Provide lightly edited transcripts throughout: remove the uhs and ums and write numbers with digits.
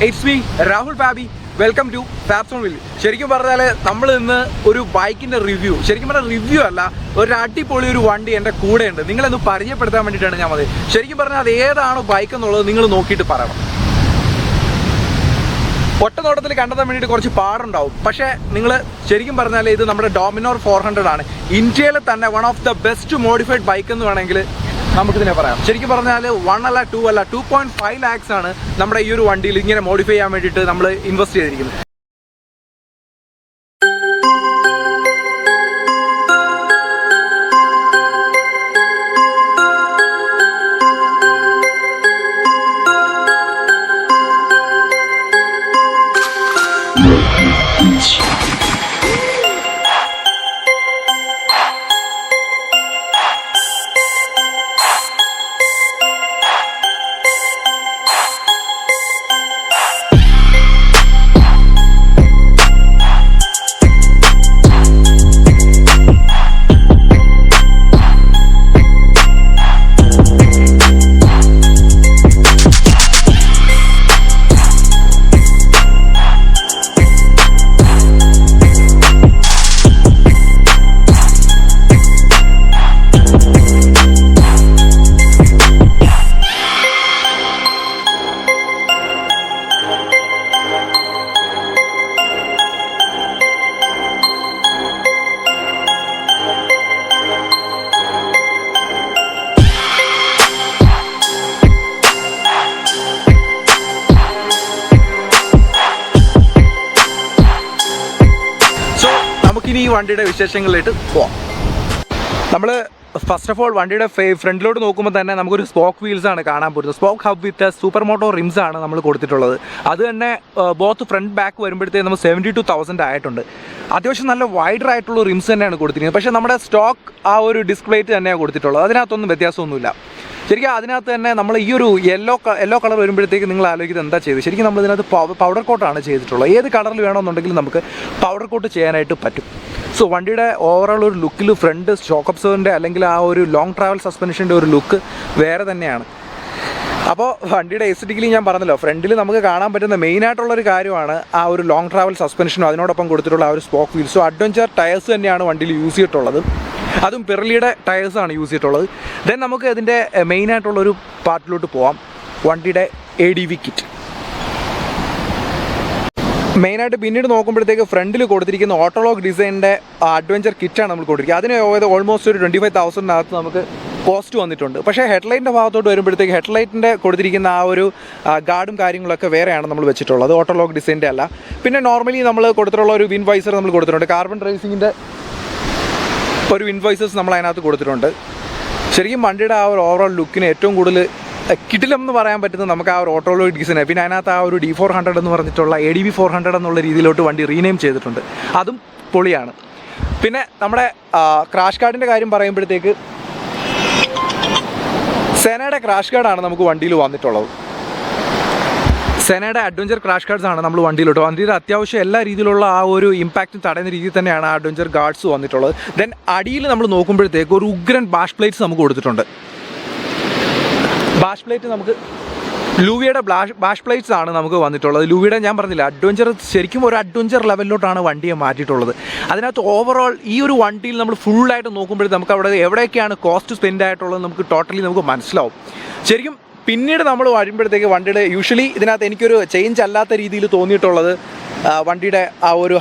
It's me, Rahul Babi. Welcome to fabbsonwheels. ശരിക്കും പറഞ്ഞാൽ നമ്മൾ ഇന്ന് ഒരു ബൈക്കിൻ്റെ റിവ്യൂ, ശരിക്കും പറഞ്ഞാൽ റിവ്യൂ അല്ല, ഒരു അടിപൊളി ഒരു വണ്ടി എൻ്റെ കൂടെയുണ്ട്. നിങ്ങളൊന്ന് പരിചയപ്പെടുത്താൻ വേണ്ടിയിട്ടാണ് ഞാൻ വന്നത്. ശരിക്കും പറഞ്ഞാൽ അത് ഏതാണ് ബൈക്ക് എന്നുള്ളത് നിങ്ങൾ നോക്കിയിട്ട് പറയണം. ഒറ്റ നോട്ടത്തിൽ കണ്ടെത്താൻ വേണ്ടിയിട്ട് കുറച്ച് പാടുണ്ടാവും. പക്ഷേ നിങ്ങൾ ശരിക്കും പറഞ്ഞാൽ ഇത് നമ്മുടെ ഡോമിനാർ 400 ആണ്. ഇന്ത്യയിലെ തന്നെ one of the best modified bike എന്ന് വേണമെങ്കിൽ നമുക്കിതിനെ പറയാം. ശരിക്കും പറഞ്ഞാൽ 1 അല്ല 2 അല്ല 2.5 lakhs ആണ് നമ്മുടെ ഈ ഒരു വണ്ടിയിൽ ഇങ്ങനെ മോഡിഫൈ ചെയ്യാൻ വേണ്ടിയിട്ട് നമ്മൾ ഇൻവെസ്റ്റ് ചെയ്തിരിക്കുന്നത്. ഇനി ഈ വണ്ടിയുടെ വിശേഷങ്ങളിലേക്ക് പോവാം. നമ്മൾ ഫസ്റ്റ് ഓഫ് ഓൾ വണ്ടിയുടെ ഫ്രണ്ടിലോട്ട് നോക്കുമ്പോൾ തന്നെ നമുക്കൊരു സ്പോക്ക് വീൽസ് ആണ് കാണാൻ പറ്റുന്നത്. സ്പോക്ക് ഹബ് വിത്ത് സൂപ്പർമോട്ടോ റിംസ് ആണ് നമ്മൾ കൊടുത്തിട്ടുള്ളത്. അത് തന്നെ ബോത്ത് ഫ്രണ്ട് ബാക്ക് വരുമ്പോഴത്തേക്ക് നമ്മൾ 72,000 ആയിട്ടുണ്ട്. അത്യാവശ്യം നല്ല വൈഡർ ആയിട്ടുള്ള റിംസ് തന്നെയാണ് കൊടുത്തിരിക്കുന്നത്. പക്ഷേ നമ്മുടെ സ്റ്റോക്ക് ആ ഒരു ഡിസ്പ്ലേറ്റ് തന്നെയാണ് കൊടുത്തിട്ടുള്ളത്. അതിനകത്തൊന്നും വ്യത്യാസമൊന്നുമില്ല. ശരിക്കും അതിനകത്ത് തന്നെ നമ്മൾ ഈ ഒരു യെല്ലോ കളർ വരുമ്പോഴത്തേക്ക് നിങ്ങൾ ആലോചിക്കുന്നത് എന്താ ചെയ്തത്? ശരിക്കും നമ്മൾ ഇതിനകത്ത് പൗഡർ കോട്ടാണ് ചെയ്തിട്ടുള്ളത്. ഏത് കളറിൽ വേണമെന്നുണ്ടെങ്കിൽ നമുക്ക് പൗഡർ കോട്ട് ചെയ്യാനായിട്ട് പറ്റും. സോ വണ്ടിയുടെ ഓവറോൾ ഒരു ലുക്കിൽ ഫ്രണ്ട് ഷോക്ക് അബ്സോർവറിൻ്റെ അല്ലെങ്കിൽ ആ ഒരു ലോങ് ട്രാവൽ സസ്പെൻഷൻ്റെ ഒരു ലുക്ക് വേറെ തന്നെയാണ്. അപ്പോൾ വണ്ടിയുടെ എസ്തെറ്റിക്കലി ഞാൻ പറഞ്ഞല്ലോ, ഫ്രണ്ടിൽ നമുക്ക് കാണാൻ പറ്റുന്ന മെയിനായിട്ടുള്ളൊരു കാര്യമാണ് ആ ഒരു ലോങ് ട്രാവൽ സസ്പെൻഷനും അതിനോടൊപ്പം കൊടുത്തിട്ടുള്ള ആ ഒരു സ്പോക്ക് വീൽസും അഡ്വഞ്ചർ ടയേഴ്സ് തന്നെയാണ് വണ്ടിയിൽ യൂസ് ചെയ്തിട്ടുള്ളത്. അതും പിറലിയുടെ ടയേഴ്സാണ് യൂസ് ചെയ്തിട്ടുള്ളത്. ദെൻ നമുക്ക് അതിൻ്റെ മെയിനായിട്ടുള്ളൊരു പാർട്ടിലോട്ട് പോവാം. വണ്ടിയുടെ ADV കിറ്റ് മെയിനായിട്ട് പിന്നീട് നോക്കുമ്പോഴത്തേക്ക് ഫ്രണ്ടിൽ കൊടുത്തിരിക്കുന്ന ഓട്ടോലോഗ് ഡിസൈനിൻ്റെ അഡ്വഞ്ചർ കിറ്റാണ് നമ്മൾ കൊടുത്തിരിക്കുന്നത്. അതിന് ഓൾമോസ്റ്റ് ഒരു 25,000 നമുക്ക് കോസ്റ്റ് വന്നിട്ടുണ്ട്. പക്ഷേ ഹെഡ്ലൈറ്റിൻ്റെ ഭാഗത്തോട്ട് വരുമ്പോഴത്തേക്ക് ഹെഡ്ലൈറ്റിൻ്റെ കൊടുത്തിരിക്കുന്ന ആ ഒരു ഗാർഡും കാര്യങ്ങളൊക്കെ വേറെയാണ് നമ്മൾ വെച്ചിട്ടുള്ളത്, ഓട്ടോലോഗ് ഡിസൈൻ്റെ അല്ല. പിന്നെ നോർമലി നമ്മൾ കൊടുത്തിട്ടുള്ള ഒരു വിൻ വൈസർ നമ്മൾ കൊടുത്തിട്ടുണ്ട്. കാർബൺ റേസിങ്ങിൻ്റെ ഒരു വിൻ വൈസേഴ്സ് നമ്മൾ അതിനകത്ത് കൊടുത്തിട്ടുണ്ട്. ശരിക്കും വണ്ടിയുടെ ആ ഒരു ഓവറോൾ ലുക്കിന് ഏറ്റവും കൂടുതൽ കിടിലം എന്ന് പറയാൻ പറ്റുന്നത് നമുക്ക് ആ ഒരു ഓട്ടോലോഗ് ഡിസൈൻ. പിന്നെ അതിനകത്ത് ആ ഒരു D400 എന്ന് പറഞ്ഞിട്ടുള്ള ADV 400 എന്നുള്ള രീതിയിലോട്ട് വണ്ടി റീനെയിം ചെയ്തിട്ടുണ്ട്. അതും പൊളിയാണ്. പിന്നെ നമ്മുടെ ക്രാഷ് ഗാർഡിൻ്റെ കാര്യം പറയുമ്പോഴത്തേക്ക് സെനയുടെ ക്രാഷ് ഗാർഡാണ് നമുക്ക് വണ്ടിയിൽ വന്നിട്ടുള്ളത്. സെനയുടെ അഡ്വഞ്ചർ ക്രാഷ് ഗാർഡ്സ് ആണ് നമ്മൾ വണ്ടിയിലോട്ട്. വണ്ടിയുടെ അത്യാവശ്യം എല്ലാ രീതിയിലുള്ള ആ ഒരു ഇമ്പാക്റ്റും തടയുന്ന രീതിയിൽ തന്നെയാണ് ആ അഡ്വഞ്ചർ ഗാർഡ്സ് വന്നിട്ടുള്ളത്. ദെൻ അടിയിൽ നമ്മൾ നോക്കുമ്പോഴത്തേക്ക് ഒരു ഉഗ്രൻ ബാഷ് പ്ലേറ്റ്സ് നമുക്ക് കൊടുത്തിട്ടുണ്ട്. ബാഷ് പ്ലേറ്റ് നമുക്ക് ലൂവിയുടെ ബാഷ് പ്ലേറ്റ്സ് ആണ് നമുക്ക് വന്നിട്ടുള്ളത്. ലൂവിയുടെ ഞാൻ പറഞ്ഞില്ല, അഡ്വഞ്ചർ ശരിക്കും ഒരു അഡ്വഞ്ചർ ലെവലിലോട്ടാണ് വണ്ടിയെ മാറ്റിയിട്ടുള്ളത്. അതിനകത്ത് ഓവറോൾ ഈ ഒരു വണ്ടിയിൽ നമ്മൾ ഫുള്ളായിട്ട് നോക്കുമ്പോഴത്തേക്ക് നമുക്ക് അവിടെ എവിടെയൊക്കെയാണ് കോസ്റ്റ് സ്പെൻഡ് ആയിട്ടുള്ളത് നമുക്ക് ടോട്ടലി നമുക്ക് മനസ്സിലാവും. ശരിക്കും പിന്നീട് നമ്മൾ വരുമ്പോഴത്തേക്ക് വണ്ടിയുടെ യൂഷ്വലി ഇതിനകത്ത് എനിക്കൊരു ചേഞ്ച് അല്ലാത്ത രീതിയിൽ തോന്നിയിട്ടുള്ളത് വണ്ടിയുടെ ആ ഒരു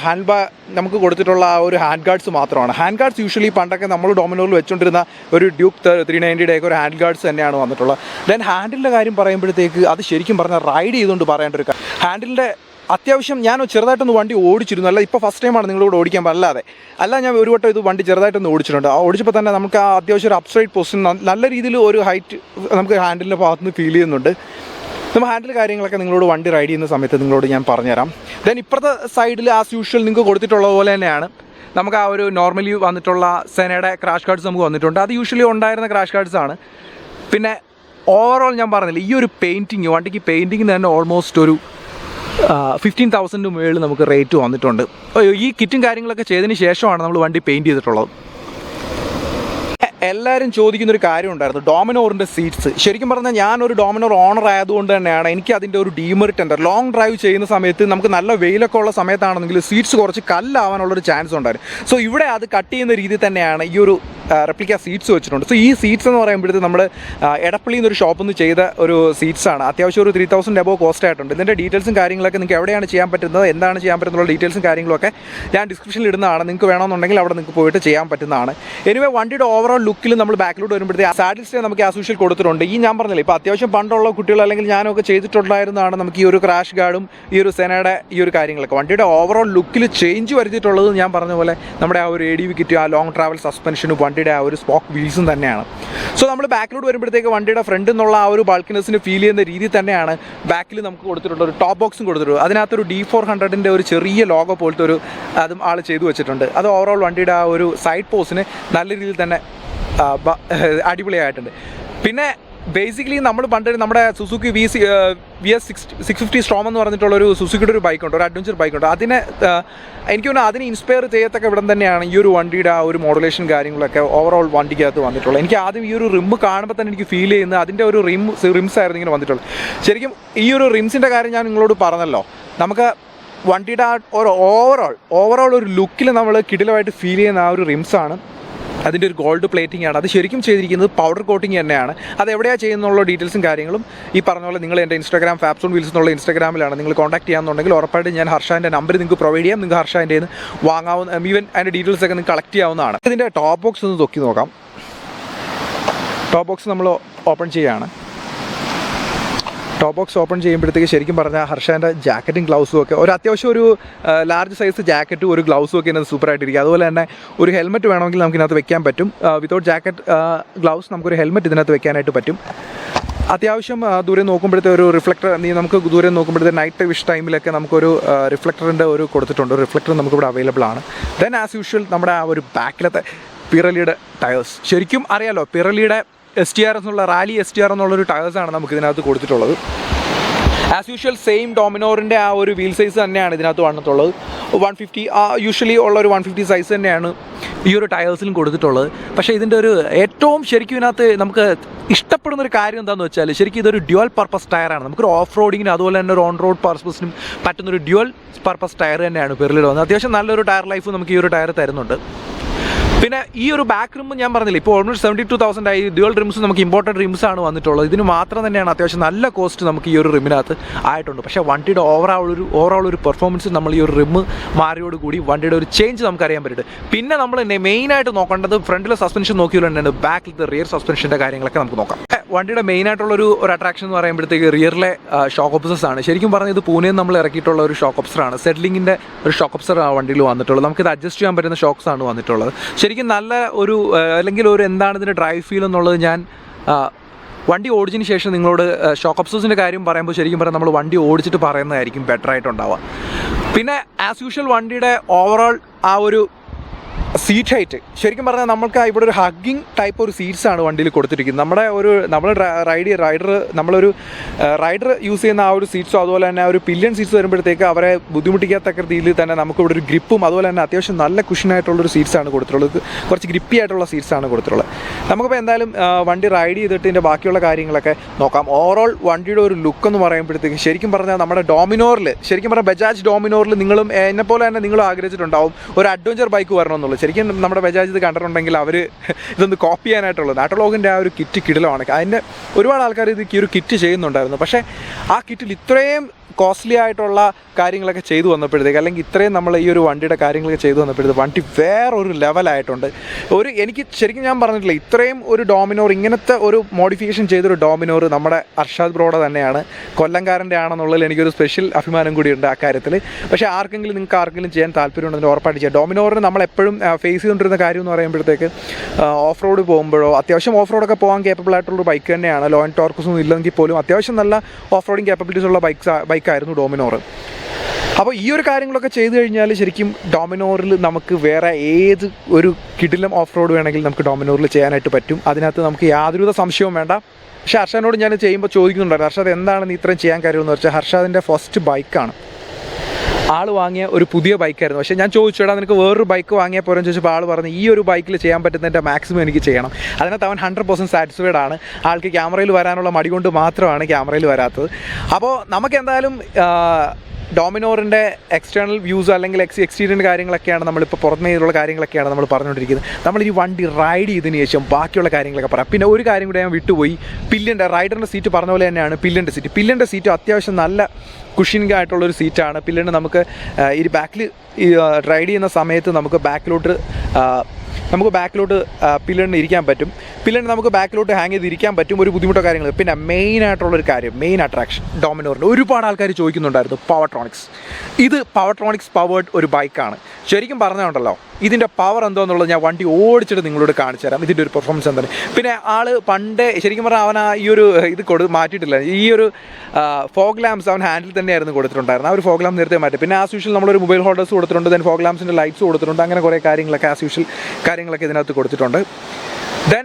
നമുക്ക് കൊടുത്തിട്ടുള്ള ആ ഒരു ഹാൻഡ് ഗാർഡ്സ് മാത്രമാണ്. ഹാൻഡ് ഗാർഡ്സ് യൂഷ്വലി പണ്ടൊക്കെ നമ്മൾ ഡോമിനോറിൽ വെച്ചുകൊണ്ടിരുന്ന ഒരു ഡ്യൂക്ക് 390യുടെയൊക്കെ ഒരു ഹാൻഡ് ഗാർഡ്സ് തന്നെയാണ് വന്നിട്ടുള്ളത്. ദെൻ ഹാൻഡിലിൻ്റെ കാര്യം പറയുമ്പോഴത്തേക്ക് അത് ശരിക്കും പറഞ്ഞാൽ റൈഡ് ചെയ്തുകൊണ്ട് പറയേണ്ട ഒരു കാര്യം. ഹാൻഡിലിൻ്റെ അത്യാവശ്യം ഞാൻ ചെറുതായിട്ടൊന്ന് വണ്ടി ഓടിച്ചിരുന്നു. അല്ല ഇപ്പോൾ ഫസ്റ്റ് ടൈമാണ് നിങ്ങളോട് ഓടിക്കാൻ പറ്റാതെ അല്ല, ഞാൻ ഒരു വട്ടം ഇത് വണ്ടി ചെറുതായിട്ടൊന്ന് ഓടിച്ചിട്ടുണ്ട്. ആ ഓടിച്ചപ്പോൾ തന്നെ നമുക്ക് ആ അത്യാവശ്യം ഒരു അപ്സൈഡ് പൊസിഷൻ നല്ല രീതിയിൽ ഒരു ഹൈറ്റ് നമുക്ക് ഹാൻഡിലിൻ്റെ ഭാഗത്തുനിന്ന് ഫീൽ ചെയ്യുന്നുണ്ട്. നമ്മൾ ഹാൻഡിൽ കാര്യങ്ങളൊക്കെ നിങ്ങളോട് വണ്ടി റൈഡ് ചെയ്യുന്ന സമയത്ത് നിങ്ങളോട് ഞാൻ പറഞ്ഞുതരാം. ദെൻ ഇപ്പുറത്തെ സൈഡിൽ ആസ് യൂഷ്വൽ നിങ്ങൾക്ക് കൊടുത്തിട്ടുള്ള പോലെ തന്നെയാണ് നമുക്ക് ആ ഒരു നോർമലി വന്നിട്ടുള്ള സെനയുടെ ക്രാഷ് ഗാർഡ്സ് നമുക്ക് വന്നിട്ടുണ്ട്. അത് യൂഷ്വലി ഉണ്ടായിരുന്ന ക്രാഷ് ഗാർഡ്സ് ആണ്. പിന്നെ ഓവറോൾ ഞാൻ പറഞ്ഞില്ല, ഈ ഒരു പെയിൻറ്റിങ് വണ്ടിക്ക് പെയിൻറ്റിങ്ങിന് തന്നെ ഓൾമോസ്റ്റ് ഒരു 15,000 മുകളിൽ നമുക്ക് റേറ്റ് വന്നിട്ടുണ്ട്. ഈ കിറ്റും കാര്യങ്ങളൊക്കെ ചെയ്തതിന് ശേഷമാണ് നമ്മൾ വണ്ടി പെയിൻറ്റ് ചെയ്തിട്ടുള്ളത്. എല്ലാവരും ചോദിക്കുന്നൊരു കാര്യം ഉണ്ടായിരുന്നു, ഡോമിനോറിൻ്റെ സീറ്റ്സ്. ശരിക്കും പറഞ്ഞാൽ ഞാനൊരു ഡോമിനോർ ഓണർ ആയതുകൊണ്ട് തന്നെയാണ് എനിക്ക് അതിൻ്റെ ഒരു ഡീമെറിറ്റ് ഉണ്ട്. ലോങ് ഡ്രൈവ് ചെയ്യുന്ന സമയത്ത് നമുക്ക് നല്ല വെയിലൊക്കെ ഉള്ള സമയത്താണെന്നെങ്കിൽ സീറ്റ്സ് കുറച്ച് കല്ലാവാനുള്ളൊരു ചാൻസ് ഉണ്ടായിരുന്നു. സോ ഇവിടെ അത് കട്ട് ചെയ്യുന്ന രീതിയിൽ തന്നെയാണ് ഈ ഒരു റെപ്ലിക്ക സീറ്റ്സ് വെച്ചിട്ടുണ്ട്. സോ ഈ സീറ്റ്സ് എന്ന് പറയുമ്പോഴത്തേക്ക് നമ്മൾ എടപ്പള്ളിയിൽ നിന്നൊരു ഷോപ്പിൽ നിന്ന് ചെയ്ത ഒരു സീറ്റ്സാണ്. അത്യാവശ്യം ഒരു 3000 എബോ കോസ്റ്റ് ആയിട്ടുണ്ട്. ഇതിൻ്റെ ഡീറ്റെയിൽസും കാര്യങ്ങളൊക്കെ നിങ്ങൾക്ക് എവിടെയാണ് ചെയ്യാൻ പറ്റുന്നത്, എന്താണ് ചെയ്യാൻ പറ്റുന്നുള്ള ഡീറ്റെയിൽസും കാര്യങ്ങളൊക്കെ ഞാൻ ഡിസ്ക്രിപ്ഷനിൽ ഇടുന്നതാണ്. നിങ്ങൾക്ക് വേണമെന്നുണ്ടെങ്കിൽ അവിടെ നിങ്ങൾക്ക് പോയിട്ട് ചെയ്യാൻ പറ്റുന്നതാണ്. എനിവേ വണ്ടിയുടെ ഓവറോൾ ലുക്കിൽ നമ്മൾ ബാക്കിലോട്ട് വരുമ്പോഴത്തേക്ക് സാഡിൽ സ്റ്റേ നമുക്ക് ആസ് യൂഷ്വൽ കൊടുത്തിട്ടുണ്ട്. ഈ ഞാൻ പറഞ്ഞില്ല, ഇപ്പോൾ അത്യാവശ്യം പണ്ടുള്ള കുട്ടികൾ അല്ലെങ്കിൽ ഞാനൊക്കെ ചെയ്തിട്ടുണ്ടായിരുന്നതാണ് നമുക്ക് ഈ ഒരു ക്രാഷ് ഗാർഡും ഈ ഒരു സെനയുടെ ഈ ഒരു കാര്യങ്ങളൊക്കെ. വണ്ടിയുടെ ഓവറോൾ ലുക്കിൽ ചേഞ്ച് വരുത്തിയിട്ടുള്ളത് ഞാൻ പറഞ്ഞ പോലെ നമ്മുടെ ആ ഒരു ADV കിറ്റ്, ആ ലോങ് ട്രാവൽ സസ്പെൻഷനും വണ്ടിയുടെ ആ ഒരു സ്പോക്ക് വീൽസും തന്നെയാണ്. സോ നമ്മൾ ബാക്കിലോട്ട് വരുമ്പോഴത്തേക്ക് വണ്ടിയുടെ ഫ്രണ്ടിൽ നിന്നുള്ള ആ ഒരു ബൾക്കിനെസ്സിന് ഫീൽ ചെയ്യുന്ന രീതി തന്നെയാണ് ബാക്കിൽ നമുക്ക് കൊടുത്തിട്ടുണ്ട്. ഒരു ടോപ്പ് ബോക്സും കൊടുത്തിട്ടുണ്ട്. അതിനകത്തൊരു D400ൻ്റെ ഒരു ചെറിയ ലോഗോ പോലത്തെ ഒരു അതും ആൾ ചെയ്തു വെച്ചിട്ടുണ്ട്. അത് ഓവറോൾ വണ്ടിയുടെ ആ ഒരു സൈഡ് പോസിന് നല്ല രീതിയിൽ തന്നെ അടിപൊളിയായിട്ടുണ്ട്. പിന്നെ ബേസിക്കലി നമ്മൾ പണ്ട് നമ്മുടെ സുസുക്കി VS 650 സ്ട്രോം എന്ന് പറഞ്ഞിട്ടുള്ളൊരു സുസുക്കിയുടെ ഒരു ബൈക്കുണ്ട്, ഒരു അഡ്വഞ്ചർ ബൈക്കുണ്ട്. അതിനെ എനിക്ക് തോന്നുന്നു അതിനെ ഇൻസ്പയർ ചെയ്യത്തക്ക ഇവിടം തന്നെയാണ് ഈ ഒരു വണ്ടിയുടെ ആ ഒരു മോഡുലേഷൻ കാര്യങ്ങളൊക്കെ ഓവറോൾ വണ്ടിക്കകത്ത് വന്നിട്ടുള്ളത്. എനിക്ക് ആദ്യം ഈ ഒരു റിം കാണുമ്പോൾ തന്നെ എനിക്ക് ഫീൽ ചെയ്യുന്നത് അതിൻ്റെ ഒരു റിംസ് ആയിരുന്നു ഇങ്ങനെ വന്നിട്ടുള്ളത്. ശരിക്കും ഈ ഒരു റിംസിൻ്റെ കാര്യം ഞാൻ നിങ്ങളോട് പറഞ്ഞല്ലോ, നമുക്ക് വണ്ടിയുടെ ആ ഒരു ഓവറോൾ ഒരു ലുക്കിൽ നമ്മൾ കിടിലമായിട്ട് ഫീൽ ചെയ്യുന്ന ആ ഒരു റിംസാണ്. അതിൻ്റെ ഒരു ഗോൾഡ് പ്ലേറ്റിംഗ് ആണ്. അത് ശരിക്കും ചെയ്തിരിക്കുന്നത് പൗഡർ കോട്ടിങ് തന്നെയാണ്. അത് എവിടെയാണ് ചെയ്യുന്നുള്ള ഡീറ്റെയിൽസും കാര്യങ്ങളും ഈ പറഞ്ഞ പോലെ നിങ്ങൾ എൻ്റെ ഇൻസ്റ്റാഗ്രാം fabbsonwheels എന്നുള്ള ഇൻസ്റ്റാഗ്രാമിലാണ് നിങ്ങൾ കോൺടാക്ട് ചെയ്യാമെന്നുണ്ടെങ്കിൽ ഉറപ്പായിട്ട് ഞാൻ ഹർഷാൻ്റെ നമ്പർ നിങ്ങൾക്ക് പ്രൊവൈഡ് ചെയ്യാം. നിങ്ങൾക്ക് ഹർഷാൻ്റെ വാങ്ങാവുന്ന ഈവൻ അതിൻ്റെ ഡീറ്റെയിൽസൊക്കെ നിങ്ങൾക്ക് കളക്ട് ചെയ്യാവുന്നതാണ്. ഇതിൻ്റെ ടോപ്പ് ബോക്സ് ഒന്ന് നോക്കി നോക്കാം. ടോപ്പ് ബോക്സ് നമ്മൾ ഓപ്പൺ ചെയ്യുകയാണ്. ടോപ്പ് ബോക്സ് ഓപ്പൺ ചെയ്യുമ്പോഴത്തേക്ക് ശരിക്കും പറഞ്ഞാൽ ഹർഷാൻ്റെ ജാക്കറ്റും ഗ്ലൗസും ഒക്കെ ഒരു അത്യാവശ്യം ഒരു ലാർജ് സൈസ് ജാക്കറ്റും ഒരു ഗ്ലൗസും ഒക്കെ ഇതിനകത്ത് സൂപ്പറായിട്ടിരിക്കും. അതുപോലെ തന്നെ ഒരു ഹെൽമെറ്റ് വേണമെങ്കിൽ നമുക്ക് ഇതിനകത്ത് വെക്കാൻ പറ്റും. വിതൗട്ട് ജാക്കറ്റ് ഗ്ലൗസ് നമുക്കൊരു ഹെൽമെറ്റ് ഇതിനകത്ത് വെക്കാനായിട്ട് പറ്റും. അത്യാവശ്യം ദൂരെ നോക്കുമ്പോഴത്തെ ഒരു റിഫ്ലക്ടർ, നമുക്ക് ദൂരെ നോക്കുമ്പോഴത്തെ നൈറ്റ് വിഷ് ടൈമിലൊക്കെ നമുക്കൊരു റിഫ്ലക്ടറിൻ്റെ ഒരു കൊടുത്തിട്ടുണ്ട്. റിഫ്ലക്ടർ നമുക്കിവിടെ അവൈലബിൾ ആണ്. ദെൻ ആസ് യൂഷ്വൽ നമ്മുടെ ആ ഒരു ബാക്കിലത്തെ പിറലിയുടെ ടയേഴ്സ്, ശരിക്കും അറിയാലോ പിറലിയുടെ STR എന്നുള്ള റാലി STR എന്നുള്ളൊരു ടയേഴ്സാണ് നമുക്ക് ഇതിനകത്ത് കൊടുത്തിട്ടുള്ളത്. ആസ് യൂഷ്വൽ സെയിം ഡോമിനോറിൻ്റെ ആ ഒരു വീൽ സൈസ് തന്നെയാണ് ഇതിനകത്ത് വന്നിട്ടുള്ളത്. 150 യൂഷ്വലി ഉള്ള ഒരു 150 സൈസ് തന്നെയാണ് ഈ ഒരു ടയേഴ്സിലും കൊടുത്തിട്ടുള്ളത്. പക്ഷേ ഇതിൻ്റെ ഒരു ഏറ്റവും ശരിക്കും ഇതിനകത്ത് നമുക്ക് ഇഷ്ടപ്പെടുന്നൊരു കാര്യം എന്താണെന്ന് വെച്ചാൽ ശരിക്കും ഇതൊരു ഡ്യുവൽ പർപ്പസ് ടയറാണ്. നമുക്കൊരു ഓഫ് റോഡിങ്ങിന് അതുപോലെ തന്നെ ഒരു ഓൺ റോഡ് പർപ്പസിനും പറ്റുന്നൊരു ഡ്യുവൽ പർപ്പസ് ടയർ തന്നെയാണ് പിറലിൽ വന്നത്. അത്യാവശ്യം നല്ലൊരു ടയർ ലൈഫ് നമുക്ക് ഈ ഒരു ടയർ തരുന്നുണ്ട്. പിന്നെ ഈ ഒരു ബാക്ക് റിം ഞാൻ പറഞ്ഞില്ല, ഇപ്പോൾ ഓൾമോസ്റ്റ് 72,000 ആയി. ഡ്യുവൽ റിംസ് നമുക്ക് ഇമ്പോർട്ടൻറ്റ് റിംസാണ് വന്നിട്ടുള്ളത്. ഇതിന് മാത്രം തന്നെയാണ് അത്യാവശ്യം നല്ല കോസ്റ്റ് നമുക്ക് ഈ ഒരു റിമിനകത്ത് ആയിട്ടുണ്ട്. പക്ഷേ വണ്ടിയുടെ ഓവറോൾ ഒരു പെർഫോമൻസ് നമ്മൾ ഈ ഒരു റിം മാറിയോടുകൂടി വണ്ടിയുടെ ഒരു ചേഞ്ച് നമുക്ക് അറിയാൻ പറ്റും. പിന്നെ നമ്മൾ മെയിനായിട്ട് നോക്കേണ്ടത് ഫ്രണ്ടിലെ സസ്പെൻഷൻ നോക്കിയുള്ള തന്നെയാണ് ബാക്കിലത്തെ റിയർ സസ്പെൻഷൻ്റെ കാര്യങ്ങളൊക്കെ നമുക്ക് നോക്കാം. വണ്ടിയുടെ മെയിനായിട്ടുള്ളൊരു അട്രാക്ഷൻ എന്ന് പറയുമ്പോഴത്തേക്ക് റിയറിലെ ഷോക്ക് ഓബ്സേഴ്സ് ആണ്. ശരിക്കും പറഞ്ഞാൽ ഇത് പൂനെയിൽ നമ്മൾ ഇറക്കിയിട്ടുള്ള ഒരു ഷോക്ക് ഓബ്സറാണ്. സെഡ്ലിങ്ങിൻ്റെ ഒരു ഷോക്ക് ഓബ്സർ ആ വണ്ടിയിൽ വന്നിട്ടുള്ളത്. നമുക്കിത് അഡ്ജസ്റ്റ് ചെയ്യാൻ പറ്റുന്ന ഷോക്സ് ആണ് വന്നിട്ടുള്ളത്. ശരിക്കും നല്ല ഒരു അല്ലെങ്കിൽ ഒരു എന്താണ് ഇതിൻ്റെ ഡ്രൈവ് ഫീൽ എന്നുള്ളത് ഞാൻ വണ്ടി ഓടിച്ചതിന് ശേഷം നിങ്ങളോട് ഷോക്ക് ഓബ്സേഴ്സിൻ്റെ കാര്യം പറയുമ്പോൾ ശരിക്കും പറഞ്ഞാൽ നമ്മൾ വണ്ടി ഓടിച്ചിട്ട് പറയുന്നതായിരിക്കും ബെറ്റർ ആയിട്ടുണ്ടാവുക. പിന്നെ ആസ് യൂഷ്വൽ വണ്ടിയുടെ ഓവറോൾ ആ ഒരു സീറ്റ് ഹൈറ്റ് ശരിക്കും പറഞ്ഞാൽ നമുക്ക് ഇവിടെ ഒരു ഹഗ്ഗിങ് ടൈപ്പ് ഒരു സീറ്റ്സാണ് വണ്ടിയിൽ കൊടുത്തിരിക്കുന്നത്. നമ്മൾ നമ്മളൊരു റൈഡർ യൂസ് ചെയ്യുന്ന ആ ഒരു സീറ്റ്സും അതുപോലെ തന്നെ ആ ഒരു പില്യൺ സീറ്റ്സ് വരുമ്പോഴത്തേക്ക് അവരെ ബുദ്ധിമുട്ടിക്കാത്തക്ക രീതിയിൽ തന്നെ നമുക്കിവിടെ ഒരു ഗ്രിപ്പും അതുപോലെ തന്നെ അത്യാവശ്യം നല്ല കുഷനായിട്ടുള്ളൊരു സീറ്റ്സാണ് കൊടുത്തിട്ടുള്ളത്. കുറച്ച് ഗ്രിപ്പി ആയിട്ടുള്ള സീറ്റ്സാണ് കൊടുത്തിട്ടുള്ളത്. നമുക്കിപ്പോൾ എന്തായാലും വണ്ടി റൈഡ് ചെയ്തിട്ട് ഇതിൻ്റെ ബാക്കിയുള്ള കാര്യങ്ങളൊക്കെ നോക്കാം. ഓവറോൾ വണ്ടിയുടെ ഒരു ലുക്ക് എന്ന് പറയുമ്പോഴത്തേക്ക് ശരിക്കും പറഞ്ഞാൽ നമ്മുടെ ഡോമിനോറിൽ ശരിക്കും പറഞ്ഞാൽ ബജാജ് ഡോമിനോറിൽ നിങ്ങളും എന്നെപ്പോലെ തന്നെ നിങ്ങളും ആഗ്രഹിച്ചിട്ടുണ്ടാവും ഒരു അഡ്വഞ്ചർ ബൈക്ക് വരണമെന്നുള്ളത്. ശരിക്കും നമ്മുടെ ബജാജ് ഇത് കണ്ടിട്ടുണ്ടെങ്കിൽ അവർ ഇതൊന്ന് കോപ്പി ചെയ്യാനായിട്ടുള്ളത്. ഓട്ടോലോഗിൻ്റെ ആ ഒരു കിറ്റ് കിടിലമാണ്. അതിൻ്റെ ഒരുപാട് ആൾക്കാർ ഇത് ഈ ഒരു കിറ്റ് ചെയ്യുന്നുണ്ടായിരുന്നു. പക്ഷേ ആ കിറ്റിൽ ഇത്രയും കോസ്റ്റ്ലി ആയിട്ടുള്ള കാര്യങ്ങളൊക്കെ ചെയ്തു വന്നപ്പോഴത്തേക്ക് അല്ലെങ്കിൽ ഇത്രയും നമ്മൾ ഈ ഒരു വണ്ടിയുടെ കാര്യങ്ങളൊക്കെ ചെയ്തു വന്നപ്പോഴത്തേക്ക് വണ്ടി വേറൊരു ലെവലായിട്ടുണ്ട്. എനിക്ക് ശരിക്കും ഞാൻ പറഞ്ഞിട്ടില്ല, ഇത്രയും ഒരു ഡോമിനോർ ഇങ്ങനത്തെ ഒരു മോഡിഫിക്കേഷൻ ചെയ്തൊരു ഡോമിനോർ നമ്മുടെ അർഷാദ് ബ്രോയുടെ തന്നെയാണ്, കൊല്ലംകാരൻ്റെ ആണെന്നുള്ളതിൽ എനിക്കൊരു സ്പെഷ്യൽ അഭിമാനം കൂടിയുണ്ട് ആ കാര്യത്തിൽ. പക്ഷേ നിങ്ങൾക്ക് ആർക്കെങ്കിലും ചെയ്യാൻ താല്പര്യമുണ്ടെങ്കിൽ ഉറപ്പായിട്ട് ചെയ്യാം. ഡോമിനോറിന് നമ്മളെപ്പോഴും ഫേസ് ചെയ്തുകൊണ്ടിരുന്ന കാര്യം എന്ന് പറയുമ്പോഴത്തേക്ക് ഓഫ് റോഡ് പോകുമ്പോഴോ അത്യാവശ്യം ഓഫ് റോഡൊക്കെ പോകാൻ കേപ്പബിൾ ആയിട്ടുള്ളൊരു ബൈക്ക് തന്നെയാണ്. ലോ ആൻഡ് ടോർക്സൊന്നും ഇല്ലെങ്കിൽ പോലും അത്യാവശ്യം നല്ല ഓഫ് റോഡിങ് കേപ്പബിലിറ്റീസ് ഉള്ള ബൈക്കായിരുന്നു ഡോമിനോർ. അപ്പോൾ ഈ ഒരു കാര്യങ്ങളൊക്കെ ചെയ്തു കഴിഞ്ഞാൽ ശരിക്കും ഡോമിനോറിൽ നമുക്ക് വേറെ ഏത് ഒരു കിടിലം ഓഫ് റോഡ് വേണമെങ്കിലും നമുക്ക് ഡോമിനോറിൽ ചെയ്യാനായിട്ട് പറ്റും. അതിനകത്ത് നമുക്ക് യാതൊരുവിധ സംശയവും വേണ്ട. പക്ഷേ ഹർഷാദിനോട് ഞാൻ ചെയ്യുമ്പോൾ ചോദിക്കുന്നുണ്ടായിരുന്നു, ഹർഷാദ് എന്താണ് നീ ഇത്രയും ചെയ്യാൻ കാര്യമെന്ന് വെച്ചാൽ ഹർഷാദിൻ്റെ ഫസ്റ്റ് ബൈക്കാണ്. ആൾ വാങ്ങിയ ഒരു പുതിയ ബൈക്കായിരുന്നു. പക്ഷേ ഞാൻ ചോദിച്ചു, നിനക്ക് വേറൊരു ബൈക്ക് വാങ്ങിയാൽ പോരെന്ന് ചോദിച്ചപ്പോൾ ആൾ പറഞ്ഞു ഈ ഒരു ബൈക്കിൽ ചെയ്യാൻ പറ്റുന്നതിൻ്റെ മാക്സിമം എനിക്ക് ചെയ്യണം. അതിനകത്ത് അവൻ 100% സാറ്റിസ്ഫൈഡ് ആണ്. ആൾക്ക് ക്യാമറയിൽ വരാനുള്ള മടി കൊണ്ട് മാത്രമാണ് ക്യാമറയിൽ വരാത്തത്. അപ്പോൾ നമുക്ക് എന്തായാലും ഡോമിനോറിൻ്റെ എക്സ്റ്റേണൽ വ്യൂസ് അല്ലെങ്കിൽ എക്സ്റ്റീരിയർ കാര്യങ്ങളൊക്കെയാണ് നമ്മളിപ്പോൾ പുറമേ ചെയ്തുള്ള കാര്യങ്ങളൊക്കെയാണ് നമ്മൾ പറഞ്ഞുകൊണ്ടിരിക്കുന്നത്. നമ്മൾ ഈ വണ്ടി റൈഡ് ചെയ്തതിന് ശേഷം ബാക്കിയുള്ള കാര്യങ്ങളൊക്കെ പറയാം. പിന്നെ ഒരു കാര്യം കൂടെ ഞാൻ വിട്ടുപോയി, പില്ലിൻ്റെ റൈഡറിൻ്റെ സീറ്റ് പറഞ്ഞ പോലെ തന്നെയാണ് പില്ലിൻ്റെ സീറ്റ് അത്യാവശ്യം നല്ല കുഷിനിങ് ആയിട്ടുള്ളൊരു സീറ്റാണ്. പില്ലിന് നമുക്ക് ഈ ബാക്കിൽ റൈഡ് ചെയ്യുന്ന സമയത്ത് നമുക്ക് ബാക്കിലോട്ട് പില്ലിന് ഇരിക്കാൻ പറ്റും. പില്ലിന് നമുക്ക് ബാക്കിലോട്ട് ഹാങ് ചെയ്ത് ഇരിക്കാൻ പറ്റും. ഒരു ബുദ്ധിമുട്ടോ കാര്യങ്ങൾ. പിന്നെ മെയിൻ അട്രാക്ഷൻ ഡോമിനോറിൻ്റെ ഒരുപാട് ആൾക്കാർ ചോദിക്കുന്നുണ്ടായിരുന്നു ഇത് പവർട്രോണിക്സ് പവേർഡ് ഒരു ബൈക്കാണ്. ശരിക്കും പറഞ്ഞുണ്ടല്ലോ, ഇതിൻ്റെ പവർ എന്തോന്നുള്ളത് ഞാൻ വണ്ടി ഓടിച്ചിട്ട് നിങ്ങളോട് കാണിച്ചു തരാം. ഇതിൻ്റെ ഒരു പെർഫോമൻസ് എന്താണ്. പിന്നെ ആൾ പണ്ടേ ശരിക്കും പറഞ്ഞാൽ അവൻ ഈ ഒരു ഇത് മാറ്റിയിട്ടില്ല. ഈ ഒരു ഫോഗ് ലാംപ്സ് അവൻ ഹാൻഡിൽ തന്നെയായിരുന്നു കൊടുത്തിട്ടുണ്ടായിരുന്നു. ആ ഒരു ഫോഗ് ലാമ്പ് നേരത്തെ മാറ്റി. പിന്നെ ആസ് യൂഷ്വൽ നമ്മളൊരു മൊബൈൽ ഹോൾഡേഴ്സ് കൊടുത്തിട്ടുണ്ട്. ദെൻ ഫോഗ് ലാംപ്സിൻ്റെ ലൈറ്റ്സ് കൊടുത്തിട്ടുണ്ട്. അങ്ങനെ കുറേ കാര്യങ്ങളൊക്കെ ആസ് യൂഷ്വൽ കാര്യങ്ങളൊക്കെ ഇതിനകത്ത് കൊടുത്തിട്ടുണ്ട്. ദെൻ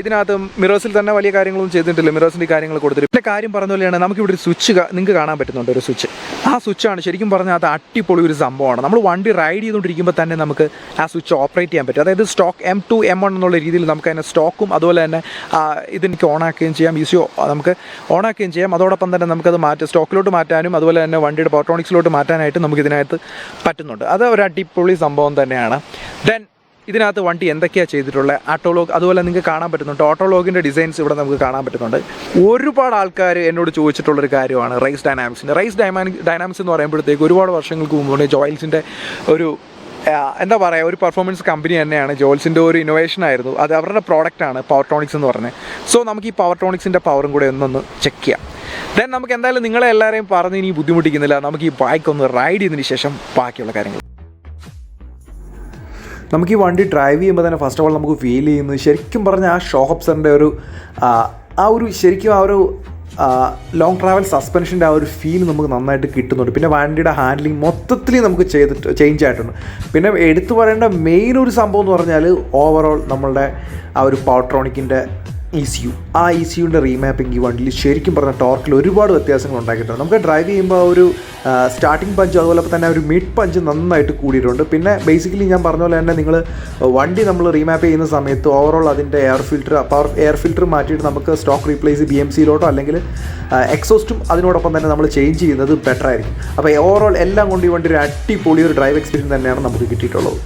ഇതിനകത്ത് മിറേഴ്സിൽ തന്നെ വലിയ കാര്യങ്ങളൊന്നും ചെയ്തിട്ടില്ല. മിറേഴ്സിൻ്റെ കാര്യങ്ങൾ കൊടുത്തിട്ട് പിന്നെ കാര്യം പറഞ്ഞ പോലെയാണ് നമുക്കിവിടെ ഒരു സ്വിച്ച് നിങ്ങൾക്ക് കാണാൻ പറ്റുന്നുണ്ട്. ഒരു സ്വിച്ച്, ആ സ്വിച്ചാണ് ശരിക്കും പറഞ്ഞാൽ അത് അടിപൊളി ഒരു സംഭവമാണ്. നമ്മൾ വണ്ടി റൈഡ് ചെയ്തുകൊണ്ടിരിക്കുമ്പോൾ തന്നെ നമുക്ക് ആ സ്വിച്ച് ഓപ്പറേറ്റ് ചെയ്യാൻ പറ്റും. അതായത് സ്റ്റോക്ക് M2 M1 എന്നുള്ള രീതിയിൽ നമുക്ക് അതിനെ സ്റ്റോക്കും അതുപോലെ തന്നെ ഇതെനിക്ക് ഓണാക്കുകയും ചെയ്യാം, നമുക്ക് ഓണാക്കുകയും ചെയ്യാം. അതോടൊപ്പം തന്നെ നമുക്കത് സ്റ്റോക്കിലോട്ട് മാറ്റാനും അതുപോലെ തന്നെ വണ്ടിയുടെ പവർട്രോണിക്സിലോട്ട് മാറ്റാനായിട്ട് നമുക്ക് ഇതിനകത്ത് പറ്റുന്നുണ്ട്. അത് ഒരു അടിപൊളി സംഭവം തന്നെയാണ്. ദെൻ ഇതിനകത്ത് വണ്ടി എന്തൊക്കെയാണ് ചെയ്തിട്ടുള്ളത്, ഓട്ടോലോഗ് അതുപോലെ നിങ്ങൾക്ക് കാണാൻ പറ്റുന്നുണ്ട്. ഓട്ടോലോഗിൻ്റെ ഡിസൈൻസ് ഇവിടെ നമുക്ക് കാണാൻ പറ്റുന്നുണ്ട്. ഒരുപാട് ആൾക്കാർ എന്നോട് ചോദിച്ചിട്ടുള്ളൊരു കാര്യമാണ് റേസ് ഡൈനാമിക്സ് എന്ന് പറയുമ്പോഴത്തേക്ക് ഒരുപാട് വർഷങ്ങൾക്ക് മുമ്പ് ജോയിൽസിൻ്റെ ഒരു എന്താ പറയുക, ഒരു പെർഫോമൻസ് കമ്പനി തന്നെയാണ്. ജോയിൽസിൻ്റെ ഒരു ഇന്നോവേഷൻ ആയിരുന്നു. അത് അവരുടെ പ്രോഡക്റ്റാണ് പവർട്രോണിക്സ് എന്ന് പറഞ്ഞത്. സോ നമുക്ക് ഈ പവർട്രോണിക്സിൻ്റെ പവറും കൂടെ ഒന്നൊന്ന് ചെക്ക് ചെയ്യാം. ദെൻ നമുക്ക് എന്തായാലും നിങ്ങളെ എല്ലാവരെയും പറഞ്ഞ് ഇനി ബുദ്ധിമുട്ടിക്കുന്നില്ല. നമുക്ക് ഈ ബൈക്ക് ഒന്ന് റൈഡ് ചെയ്തതിന് ശേഷം ബാക്കിയുള്ള കാര്യങ്ങൾ. നമുക്ക് ഈ വണ്ടി ഡ്രൈവ് ചെയ്യുമ്പോൾ തന്നെ ഫസ്റ്റ് ഓഫ് ഓൾ നമുക്ക് ഫീൽ ചെയ്യുന്നത് ശരിക്കും പറഞ്ഞാൽ ആ ഷോഹബ്സറിൻ്റെ ഒരു ലോങ് ട്രാവൽ സസ്പെൻഷൻ്റെ ആ ഒരു ഫീൽ നമുക്ക് നന്നായിട്ട് കിട്ടുന്നുണ്ട്. പിന്നെ വണ്ടിയുടെ ഹാൻഡ്ലിങ് മൊത്തത്തിൽ നമുക്ക് ചേഞ്ച് ആയിട്ടുണ്ട്. പിന്നെ എടുത്തു പറയേണ്ട മെയിൻ ഒരു സംഭവം എന്ന് പറഞ്ഞാൽ ഓവറോൾ നമ്മളുടെ ആ ഒരു പവർട്രോണിക്കിൻ്റെ ECU, ആ ECUവിൻ്റെ റീമാപ്പിംഗ് ഈ വണ്ടിയിൽ ശരിക്കും പറഞ്ഞാൽ ടോർക്കിൽ ഒരുപാട് വ്യത്യാസങ്ങൾ ഉണ്ടാക്കിയിട്ടുണ്ട്. നമുക്ക് ഡ്രൈവ് ചെയ്യുമ്പോൾ ആ ഒരു സ്റ്റാർട്ടിംഗ് പഞ്ച് അതുപോലെ തന്നെ ഒരു മിഡ് പഞ്ച് നന്നായിട്ട് കൂടിയിട്ടുണ്ട്. പിന്നെ ബേസിക്കലി ഞാൻ പറഞ്ഞ പോലെ തന്നെ വണ്ടി നമ്മൾ റീമാപ്പ് ചെയ്യുന്ന സമയത്ത് ഓവറോൾ അതിൻ്റെ എയർ ഫിൽറ്റർ മാറ്റിയിട്ട് നമുക്ക് സ്റ്റോക്ക് റീപ്ലേസ് BMCയിലോട്ടോ അല്ലെങ്കിൽ എക്സോസ്റ്റും അതിനോടൊപ്പം തന്നെ നമ്മൾ ചേഞ്ച് ചെയ്യുന്നത് ബെറ്റർ ആയിരിക്കും. അപ്പോൾ ഓവറോൾ എല്ലാം കൊണ്ട് ഈ വണ്ടി ഒരു അടിപൊളി ഒരു ഡ്രൈവ് എക്സ്പീരിയൻസ് തന്നെയാണ് നമുക്ക് കിട്ടിയിട്ടുള്ളത്.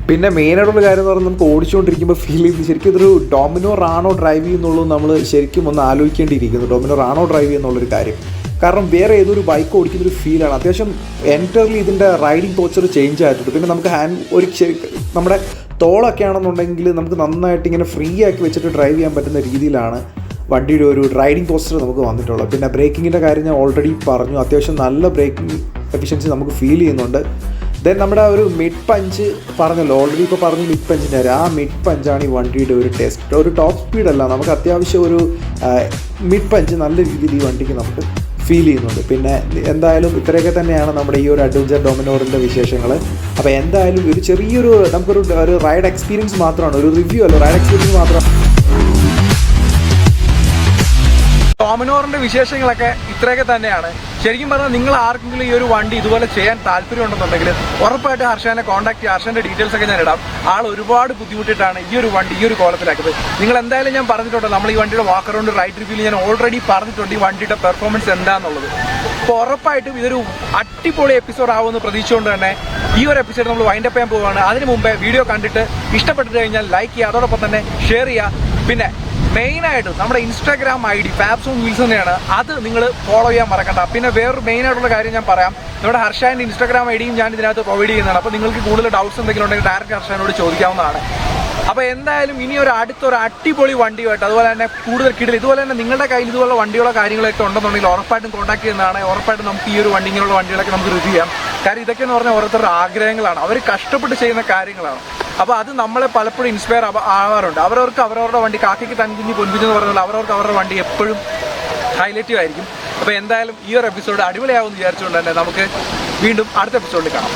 പിന്നെ മെയിനായിട്ടുള്ള കാര്യം എന്ന് പറഞ്ഞാൽ നമുക്ക് ഓടിച്ചുകൊണ്ടിരിക്കുമ്പോൾ ഫീൽ ചെയ്ത് ശരിക്കും ഇതൊരു ഡോമിനോർ ആണോ ഡ്രൈവ് ചെയ്യുന്നുള്ളൂ നമ്മൾ ശരിക്കും ഒന്ന് ആലോചിക്കേണ്ടിയിരിക്കുന്നു. ഡോമിനോർ ആണോ ഡ്രൈവ് ചെയ്യുന്നുള്ളൊരു കാര്യം. കാരണം വേറെ ഏതൊരു ബൈക്ക് ഓടിക്കുന്നൊരു ഫീലാണ്. അത്യാവശ്യം എൻറ്റർലി ഇതിൻ്റെ റൈഡിങ് പോസ്റ്റർ ചേഞ്ച് ആയിട്ടുണ്ട്. പിന്നെ നമുക്ക് നമ്മുടെ തോളൊക്കെ ആണെന്നുണ്ടെങ്കിൽ നമുക്ക് നന്നായിട്ട് ഇങ്ങനെ ഫ്രീ ആക്കി വെച്ചിട്ട് ഡ്രൈവ് ചെയ്യാൻ പറ്റുന്ന രീതിയിലാണ് വണ്ടിയുടെ ഒരു റൈഡിങ് പോസ്റ്റർ നമുക്ക് വന്നിട്ടുള്ളത്. പിന്നെ ബ്രേക്കിങ്ങിൻ്റെ കാര്യം ഞാൻ ഓൾറെഡി പറഞ്ഞു. അത്യാവശ്യം നല്ല ബ്രേക്കിംഗ് എഫിഷ്യൻസി നമുക്ക് ഫീൽ ചെയ്യുന്നുണ്ട്. ദെൻ നമ്മുടെ ഒരു മിഡ് പഞ്ച് പറഞ്ഞല്ലോ, ഓൾറെഡി ഇപ്പോൾ പറഞ്ഞ് മിഡ് പഞ്ചിൻ്റെ കാര്യം. ആ മിഡ് പഞ്ചാണ് ഈ വണ്ടിയുടെ ഒരു ടെസ്റ്റ്. ഒരു ടോപ്പ് സ്പീഡല്ല, നമുക്ക് അത്യാവശ്യം ഒരു മിഡ് പഞ്ച് നല്ല രീതിയിൽ ഈ വണ്ടിക്ക് നമുക്ക് ഫീൽ ചെയ്യുന്നുണ്ട്. പിന്നെ എന്തായാലും ഇത്രയൊക്കെ തന്നെയാണ് നമ്മുടെ ഈ ഒരു അഡ്വഞ്ചർ ഡോമിനോറിൻ്റെ വിശേഷങ്ങൾ. അപ്പോൾ എന്തായാലും ഒരു ചെറിയൊരു നമുക്കൊരു റൈഡ് എക്സ്പീരിയൻസ് മാത്രമാണ്, ഒരു റിവ്യൂ അല്ല, റൈഡ് എക്സ്പീരിയൻസ് മാത്രമാണ്. ഡോമിനോറിൻ്റെ വിശേഷങ്ങളൊക്കെ ഇത്രയൊക്കെ തന്നെയാണ്. ശരിക്കും പറഞ്ഞാൽ നിങ്ങൾ ആർക്കെങ്കിലും ഈ ഒരു വണ്ടി ഇതുപോലെ ചെയ്യാൻ താല്പര്യം ഉണ്ടെന്നുണ്ടെങ്കിൽ ഉറപ്പായിട്ട് ഹർഷനെ കോൺടാക്ട് ചെയ്യുക. ഹർഷൻ്റെ ഡീറ്റെയിൽസ് ഒക്കെ ഞാൻ ഇടാം. ആൾ ഒരുപാട് ബുദ്ധിമുട്ടിയിട്ടാണ് ഈ ഒരു വണ്ടി ഈ ഒരു കോലത്തിലാക്കുന്നത്. നിങ്ങൾ എന്തായാലും ഞാൻ പറഞ്ഞിട്ടുണ്ട്, നമ്മൾ ഈ വണ്ടിയുടെ വാക്ക് അറൗണ്ട് റൈഡ് റിവ്യൂവിൽ ഞാൻ ഓൾറെഡി പറഞ്ഞിട്ടുണ്ട് ഈ വണ്ടിയുടെ പെർഫോമൻസ് എന്താണെന്നുള്ളത്. അപ്പോൾ ഉറപ്പായിട്ടും ഇതൊരു അടിപൊളി എപ്പിസോഡ് ആവുമെന്ന് പ്രതീക്ഷിച്ചുകൊണ്ട് തന്നെ ഈ ഒരു എപ്പിസോഡ് നമ്മൾ വൈൻഡപ്പ് ചെയ്യാൻ പോവുകയാണ്. അതിന് മുമ്പേ വീഡിയോ കണ്ടിട്ട് ഇഷ്ടപ്പെട്ടിട്ട് കഴിഞ്ഞാൽ ലൈക്ക് ചെയ്യുക, അതോടൊപ്പം തന്നെ ഷെയർ ചെയ്യുക. പിന്നെ മെയിനായിട്ടും നമ്മുടെ ഇൻസ്റ്റാഗ്രാം ID fabbsonwheels തന്നെയാണ്, അത് നിങ്ങൾ ഫോളോ ചെയ്യാൻ മറക്കണ്ട. പിന്നെ വേറൊരു മെയിനായിട്ടുള്ള കാര്യം ഞാൻ പറയാം, നമ്മുടെ ഹർഷാൻ്റെ ഇൻസ്റ്റാഗ്രാം IDയും ഞാൻ ഇതിനകത്ത് പ്രൊവൈഡ് ചെയ്യുന്നതാണ്. അപ്പോൾ നിങ്ങൾക്ക് കൂടുതൽ ഡൗട്ട്സ് എന്തെങ്കിലും ഉണ്ടെങ്കിൽ ഡയറക്റ്റ് ഹർഷാനോട് ചോദിക്കാവുന്നതാണ്. അപ്പോൾ എന്തായാലും ഇനി ഒരു അടുത്തൊരു അടിപൊളി വണ്ടിയുമായിട്ട് അതുപോലെ തന്നെ കൂടുതൽ കിടിൽ ഇതുപോലെ തന്നെ നിങ്ങളുടെ കയ്യിൽ ഇതുപോലുള്ള വണ്ടികളോ കാര്യങ്ങളൊക്കെ ഉണ്ടെന്നുണ്ടെങ്കിൽ ഉറപ്പായിട്ടും കോൺടാക്ട് ചെയ്യുന്നതാണ്. ഉറപ്പായിട്ടും നമുക്ക് ഈ ഒരു വണ്ടി ഇങ്ങനെയുള്ള വണ്ടികളൊക്കെ നമുക്ക് റിവ്യൂ ചെയ്യാം. കാര്യം ഇതൊക്കെ എന്ന് പറഞ്ഞാൽ ഓരോരുത്തരുടെ ആഗ്രഹങ്ങളാണ്, അവർ കഷ്ടപ്പെട്ട് ചെയ്യുന്ന കാര്യങ്ങളാണ്. അപ്പോൾ അത് നമ്മളെ പലപ്പോഴും ഇൻസ്പയർ ആവാറുണ്ട്. അവരവരുടെ വണ്ടി കാക്കയ്ക്ക് തൻകുഞ്ഞ് പൊൻകുഞ്ഞെന്ന് പറഞ്ഞാൽ അവരവരുടെ വണ്ടി എപ്പോഴും ഹൈലൈറ്റീവ് ആയിരിക്കും. അപ്പോൾ എന്തായാലും ഈ ഒരു എപ്പിസോഡ് അടിപൊളിയാവുമെന്ന് വിചാരിച്ചുകൊണ്ട് തന്നെ നമുക്ക് വീണ്ടും അടുത്ത എപ്പിസോഡിൽ കാണാം.